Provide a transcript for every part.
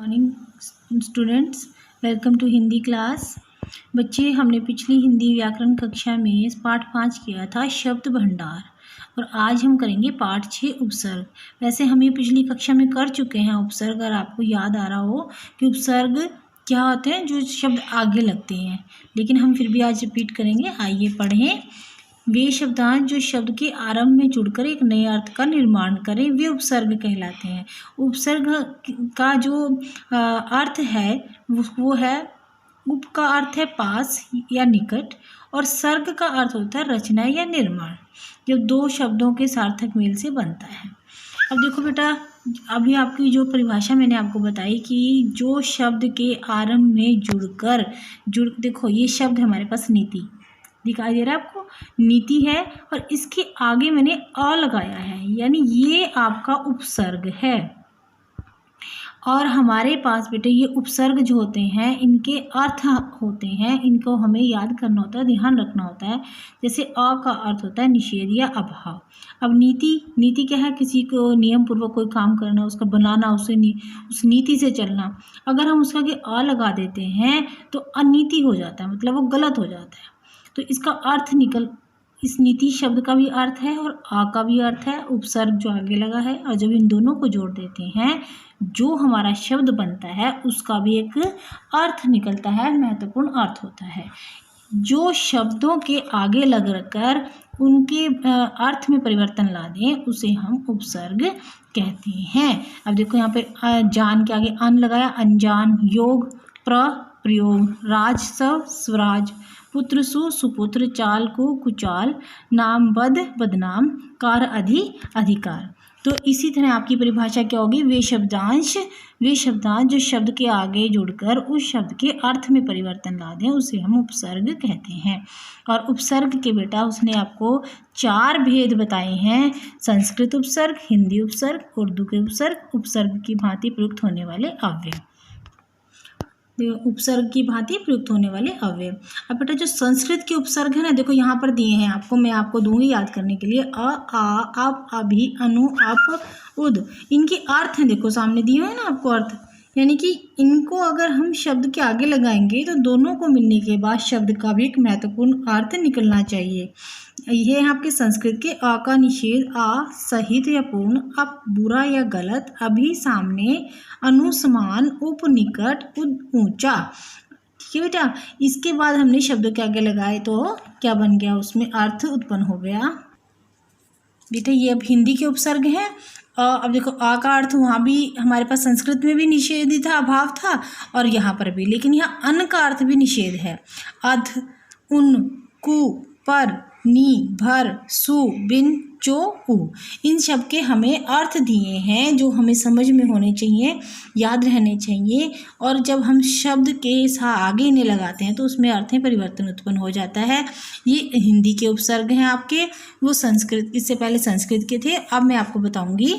Morning students, welcome to Hindi class. बच्चे, हमने पिछली हिंदी व्याकरण कक्षा में पाठ 5 किया था शब्द भंडार, और आज हम करेंगे पाठ 6 उपसर्ग। वैसे हम ये पिछली कक्षा में कर चुके हैं उपसर्ग, अगर आपको याद आ रहा हो कि उपसर्ग क्या होते हैं, जो शब्द आगे लगते हैं, लेकिन हम फिर भी आज रिपीट करेंगे। आइए पढ़ें। वे शब्दांश जो शब्द के आरंभ में जुड़कर एक नए अर्थ का निर्माण करें, वे उपसर्ग कहलाते हैं। उपसर्ग का जो अर्थ है वो है, उप का अर्थ है पास या निकट, और सर्ग का अर्थ होता है रचना या निर्माण, जब दो शब्दों के सार्थक मेल से बनता है। अब देखो बेटा, अभी आपकी जो परिभाषा मैंने आपको बताई कि जो शब्द के आरंभ में देखो ये शब्द हमारे पास नीति दिखाई दे रहा है आपको, नीति है, और इसके आगे मैंने अ लगाया है, यानी ये आपका उपसर्ग है। और हमारे पास बेटे ये उपसर्ग जो होते हैं इनके अर्थ होते हैं, इनको हमें याद करना होता है, ध्यान रखना होता है। जैसे अ का अर्थ होता है निषेध या अभाव। अब नीति क्या है, किसी को नियम पूर्वक कोई काम करना, उसका बनाना, उस नीति से चलना। अगर हम उसका आगे अ लगा देते हैं तो अनीति हो जाता है, मतलब वो गलत हो जाता है। तो इसका अर्थ इस नीति शब्द का भी अर्थ है और आ का भी अर्थ है, उपसर्ग जो आगे लगा है, और जब इन दोनों को जोड़ देते हैं जो हमारा शब्द बनता है उसका भी एक अर्थ निकलता है, महत्वपूर्ण अर्थ होता है। जो शब्दों के आगे लगकर उनके अर्थ में परिवर्तन ला दें उसे हम उपसर्ग कहते हैं। अब देखो यहाँ पे जान के आगे अन लगाया, अनजान, योग प्रयोग, राज स्वराज, पुत्र सुपुत्र, चाल कुचाल, नाम बदनाम, कार अधिकार। तो इसी तरह आपकी परिभाषा क्या होगी, वे शब्दांश जो शब्द के आगे जुड़कर उस शब्द के अर्थ में परिवर्तन ला दें उसे हम उपसर्ग कहते हैं। और उपसर्ग के बेटा उसने आपको 4 भेद बताए हैं, संस्कृत उपसर्ग, हिंदी उपसर्ग, उर्दू के उपसर्ग, उपसर्ग की भांति प्रयुक्त होने वाले अव्यय। उपसर्ग की भांति प्रयुक्त होने वाले अव्यय। अब बेटा जो संस्कृत के उपसर्ग है ना, देखो यहाँ पर दिए हैं आपको, मैं आपको दूंगी याद करने के लिए। अ, आ, अब, अभी, अनु, अप, उद, इनके अर्थ हैं, देखो सामने दिए हैं ना आपको अर्थ, यानी कि इनको अगर हम शब्द के आगे लगाएंगे तो दोनों को मिलने के बाद शब्द का भी एक महत्वपूर्ण अर्थ निकलना चाहिए। ये है आपके संस्कृत के। अ का निषेध, आ सहित या पूर्ण, अप बुरा या गलत, अभी सामने, अनु समान, उप निकट, उद ऊंचा। ठीक है बेटा, इसके बाद हमने शब्दों के आगे लगाए तो क्या बन गया, उसमें अर्थ उत्पन्न हो गया। बेटा ये अब हिंदी के उपसर्ग हैं। अब देखो आ का अर्थ वहाँ भी हमारे पास संस्कृत में भी निषेध था, अभाव था, और यहाँ पर भी, लेकिन यहाँ अन का अर्थ भी निषेध है। अध, उन, कु, पर, नी, भर, सु, बिन, चो, उ, इन शब्द के हमें अर्थ दिए हैं जो हमें समझ में होने चाहिए, याद रहने चाहिए। और जब हम शब्द के आगे इन्हें लगाते हैं तो उसमें अर्थ में परिवर्तन उत्पन्न हो जाता है। ये हिंदी के उपसर्ग हैं आपके, वो संस्कृत, इससे पहले संस्कृत के थे। अब मैं आपको बताऊंगी।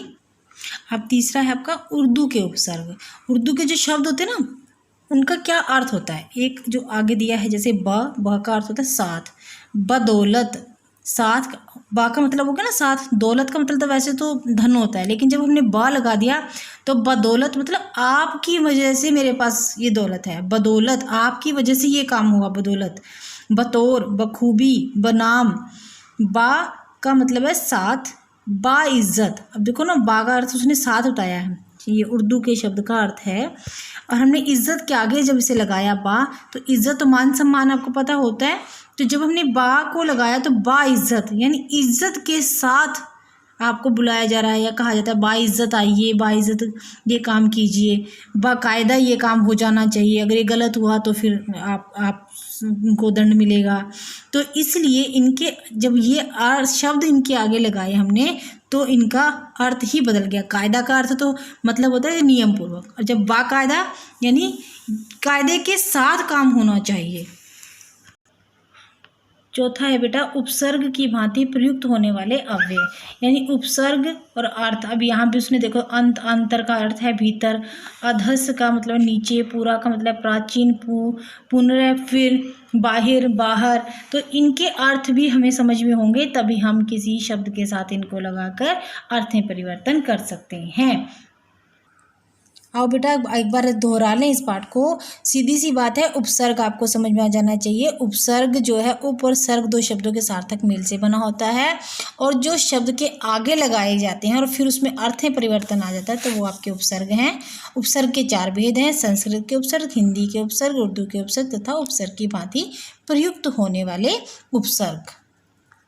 अब तीसरा है आपका उर्दू के उपसर्ग। उर्दू के जो शब्द होते हैं ना उनका क्या अर्थ होता है, एक जो आगे दिया है, जैसे ब का अर्थ होता है साथ, बदौलत, साथ, बा का मतलब हो गया ना साथ, दौलत का मतलब तो वैसे तो धन होता है, लेकिन जब हमने बा लगा दिया तो बदौलत मतलब आपकी वजह से मेरे पास ये दौलत है, बदौलत आपकी वजह से ये काम हुआ, बदौलत। बतौर, बखूबी, बनाम, बा का मतलब है साथ, बा इज्जत। अब देखो ना, बा का अर्थ उसने साथ उठाया है, ये उर्दू के शब्द का अर्थ है, और हमने इज्जत के आगे जब इसे लगाया बा, तो इज्जत तो मान सम्मान आपको पता होता है, तो जब हमने बा को लगाया तो बा इज्जत, यानी इज्जत के साथ आपको बुलाया जा रहा है या कहा जाता है, बा इज्जत आइए, बा इज्जत ये काम कीजिए, बाकायदा ये काम हो जाना चाहिए, अगर ये गलत हुआ तो फिर आपको दंड मिलेगा। तो इसलिए इनके जब ये शब्द इनके आगे लगाए हमने तो इनका अर्थ ही बदल गया। कायदा का अर्थ तो मतलब होता है नियम पूर्वक, और जब बाकायदा यानी कायदे के साथ काम होना चाहिए। चौथा है बेटा उपसर्ग की भांति प्रयुक्त होने वाले अव्यय, यानी उपसर्ग और अर्थ। अब यहाँ भी उसने देखो अंतर का अर्थ है भीतर, अधस का मतलब नीचे, पूरा का मतलब प्राचीन, पुनः, फिर, बाहिर, बाहर। तो इनके अर्थ भी हमें समझ में होंगे, तभी हम किसी शब्द के साथ इनको लगाकर अर्थ में परिवर्तन कर सकते हैं। आओ बेटा एक बार दोहरा लें इस पाठ को। सीधी सी बात है, उपसर्ग आपको समझ में आ जाना चाहिए। उपसर्ग जो है उप और सर्ग दो शब्दों के सार्थक मेल से बना होता है, और जो शब्द के आगे लगाए जाते हैं और फिर उसमें अर्थ में परिवर्तन आ जाता है तो वो आपके उपसर्ग हैं। उपसर्ग के 4 भेद हैं: संस्कृत के उपसर्ग, हिंदी के उपसर्ग, उर्दू के उपसर्ग तथा उपसर्ग की भांति प्रयुक्त होने वाले उपसर्ग।